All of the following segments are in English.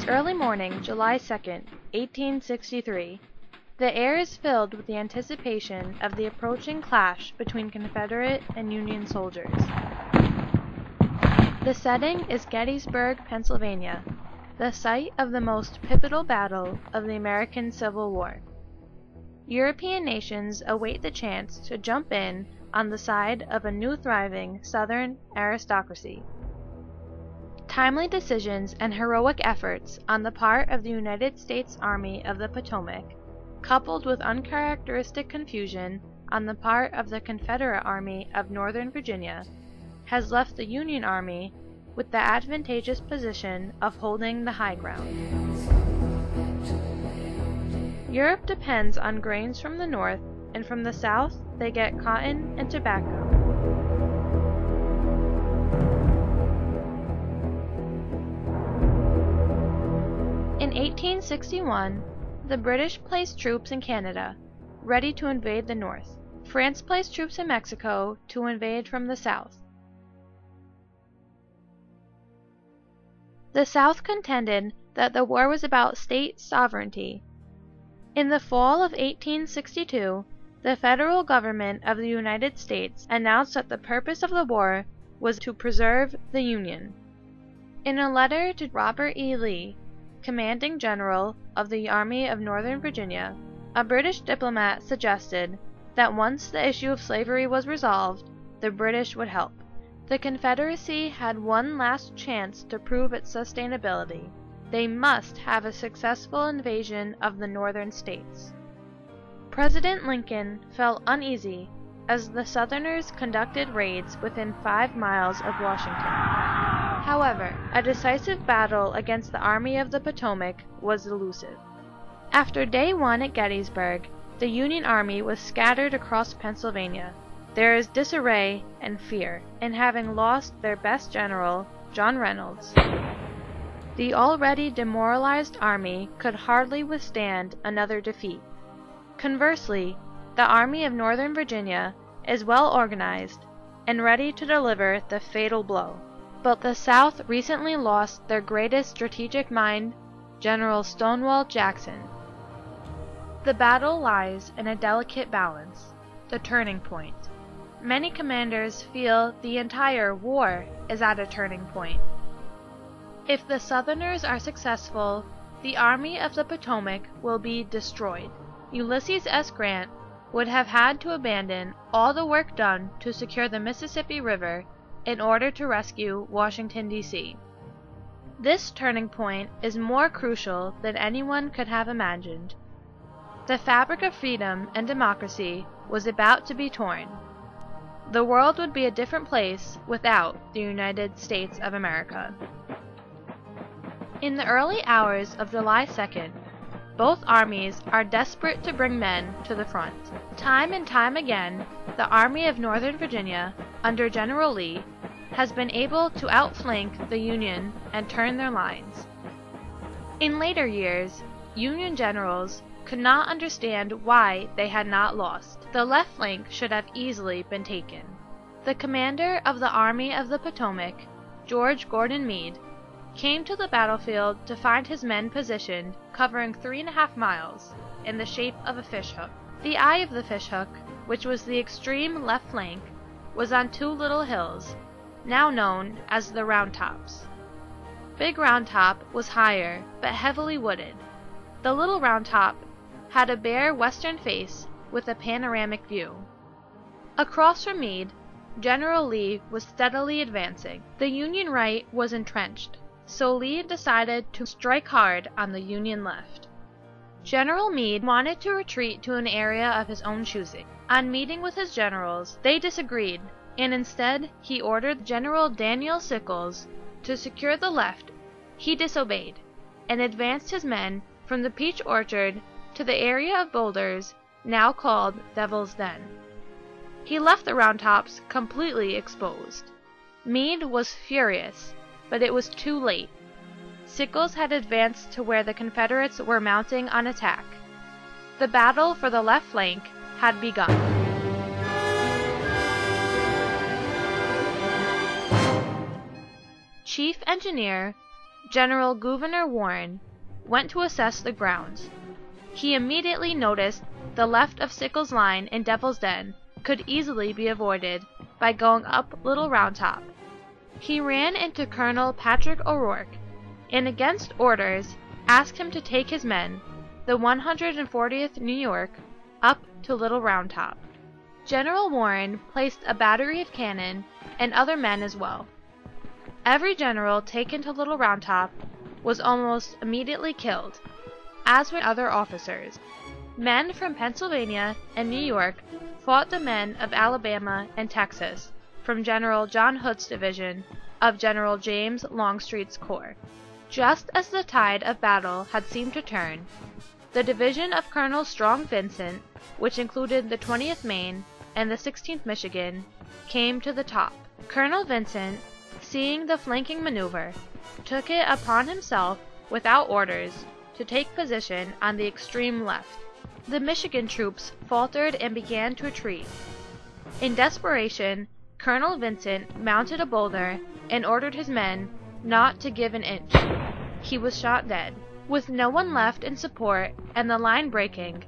Early morning, July 2nd, 1863. The air is filled with the anticipation of the approaching clash between Confederate and Union soldiers. The setting is Gettysburg, Pennsylvania, the site of the most pivotal battle of the American Civil War. European nations await the chance to jump in on the side of a new thriving Southern aristocracy. Timely decisions and heroic efforts on the part of the United States Army of the Potomac, coupled with uncharacteristic confusion on the part of the Confederate Army of Northern Virginia, has left the Union Army with the advantageous position of holding the high ground. Europe depends on grains from the north, and from the south they get cotton and tobacco. In 1861, the British placed troops in Canada, ready to invade the north. France placed troops in Mexico to invade from the south. The South contended that the war was about state sovereignty. In the fall of 1862, the federal government of the United States announced that the purpose of the war was to preserve the Union. In a letter to Robert E. Lee, commanding general of the Army of Northern Virginia, a British diplomat suggested that once the issue of slavery was resolved, the British would help. The Confederacy had one last chance to prove its sustainability. They must have a successful invasion of the northern states. President Lincoln felt uneasy as the Southerners conducted raids within 5 miles of Washington. However, a decisive battle against the Army of the Potomac was elusive. After day 1 at Gettysburg, the Union Army was scattered across Pennsylvania. There is disarray and fear in having lost their best general, John Reynolds. The already demoralized army could hardly withstand another defeat. Conversely, the Army of Northern Virginia is well organized and ready to deliver the fatal blow. But the South recently lost their greatest strategic mind, General Stonewall Jackson. The battle lies in a delicate balance, the turning point. Many commanders feel the entire war is at a turning point. If the Southerners are successful, the Army of the Potomac will be destroyed. Ulysses S. Grant would have had to abandon all the work done to secure the Mississippi River in order to rescue Washington, D.C. This turning point is more crucial than anyone could have imagined. The fabric of freedom and democracy was about to be torn. The world would be a different place without the United States of America. In the early hours of July 2nd, both armies are desperate to bring men to the front. Time and time again, the Army of Northern Virginia, under General Lee, has been able to outflank the Union and turn their lines. In later years, Union generals could not understand why they had not lost. The left flank should have easily been taken. The commander of the Army of the Potomac, George Gordon Meade, came to the battlefield to find his men positioned covering 3.5 miles in the shape of a fishhook. The eye of the fishhook, which was the extreme left flank, was on 2 little hills, now known as the Round Tops. Big Round Top was higher but heavily wooded. The Little Round Top had a bare western face with a panoramic view. Across from Meade, General Lee was steadily advancing. The Union right was entrenched, so Lee decided to strike hard on the Union left. General Meade wanted to retreat to an area of his own choosing. On meeting with his generals, they disagreed, and instead he ordered General Daniel Sickles to secure the left. He disobeyed, and advanced his men from the Peach Orchard to the area of boulders now called Devil's Den. He left the Round Tops completely exposed. Meade was furious, but it was too late. Sickles had advanced to where the Confederates were mounting an attack. The battle for the left flank had begun. Chief Engineer General Gouverneur Warren, went to assess the grounds. He immediately noticed the left of Sickles' line in Devil's Den could easily be avoided by going up Little Round Top. He ran into Colonel Patrick O'Rourke, and against orders asked him to take his men, the 140th New York, up to Little Round Top. General Warren placed a battery of cannon and other men as well. Every general taken to Little Round Top was almost immediately killed, as were other officers. Men from Pennsylvania and New York fought the men of Alabama and Texas from General John Hood's division of General James Longstreet's corps. Just as the tide of battle had seemed to turn, the division of Colonel Strong Vincent, which included the 20th Maine and the 16th Michigan, came to the top. Colonel Vincent, seeing the flanking maneuver, took it upon himself, without orders, to take position on the extreme left. The Michigan troops faltered and began to retreat. In desperation, Colonel Vincent mounted a boulder and ordered his men not to give an inch. He was shot dead. With no one left in support and the line breaking,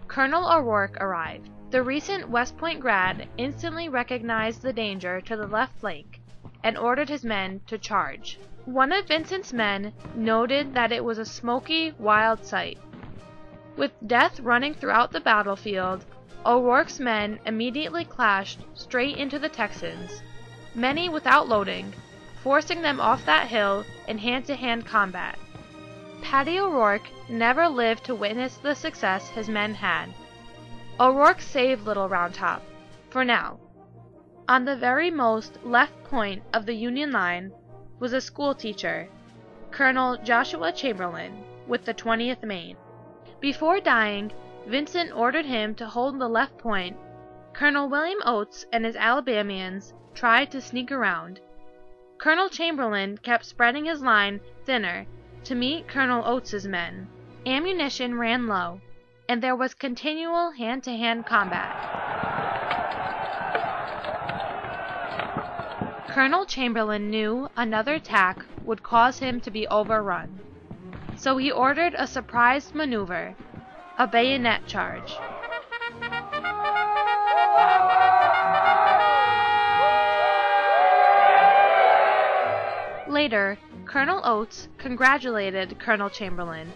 Colonel O'Rourke arrived. The recent West Point grad instantly recognized the danger to the left flank and ordered his men to charge. One of Vincent's men noted that it was a smoky, wild sight. With death running throughout the battlefield, O'Rourke's men immediately clashed straight into the Texans, many without loading, forcing them off that hill in hand-to-hand combat. Paddy O'Rourke never lived to witness the success his men had. O'Rourke saved Little Round Top, for now. On the very most left point of the Union line was a schoolteacher, Colonel Joshua Chamberlain, with the 20th Maine. Before dying, Vincent ordered him to hold the left point. Colonel William Oates and his Alabamians tried to sneak around. Colonel Chamberlain kept spreading his line thinner to meet Colonel Oates's men. Ammunition ran low, and there was continual hand-to-hand combat. Colonel Chamberlain knew another attack would cause him to be overrun, so he ordered a surprise maneuver, a bayonet charge. Later, Colonel Oates congratulated Colonel Chamberlain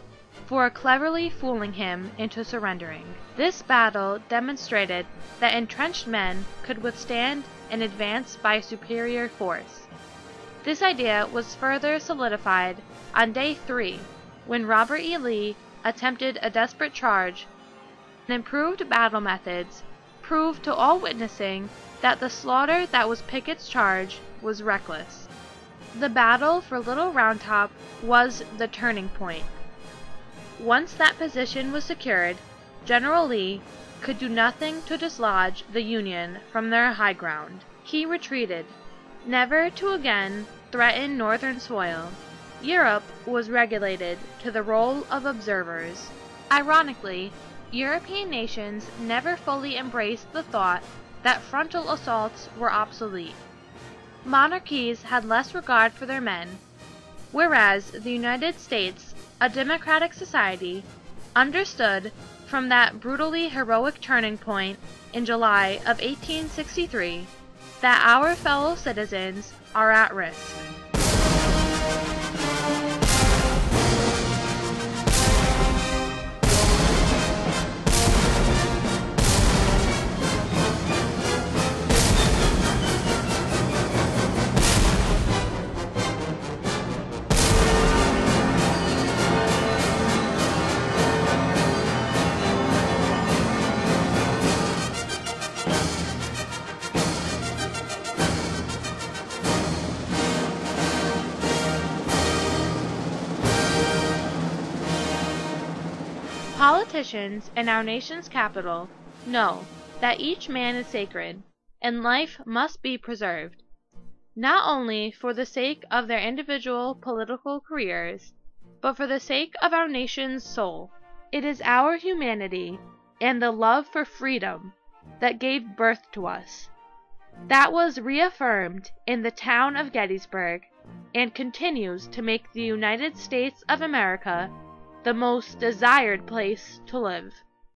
for cleverly fooling him into surrendering. This battle demonstrated that entrenched men could withstand an advance by a superior force. This idea was further solidified on Day 3, when Robert E. Lee attempted a desperate charge. Improved battle methods proved to all witnessing that the slaughter that was Pickett's charge was reckless. The battle for Little Round Top was the turning point. Once that position was secured, General Lee could do nothing to dislodge the Union from their high ground. He retreated, never to again threaten northern soil. Europe was relegated to the role of observers. Ironically, European nations never fully embraced the thought that frontal assaults were obsolete. Monarchies had less regard for their men, whereas the United States, a democratic society, understood from that brutally heroic turning point in July of 1863 that our fellow citizens are at risk. Politicians in our nation's capital know that each man is sacred, and life must be preserved, not only for the sake of their individual political careers, but for the sake of our nation's soul. It is our humanity and the love for freedom that gave birth to us. That was reaffirmed in the town of Gettysburg and continues to make the United States of America the most desired place to live.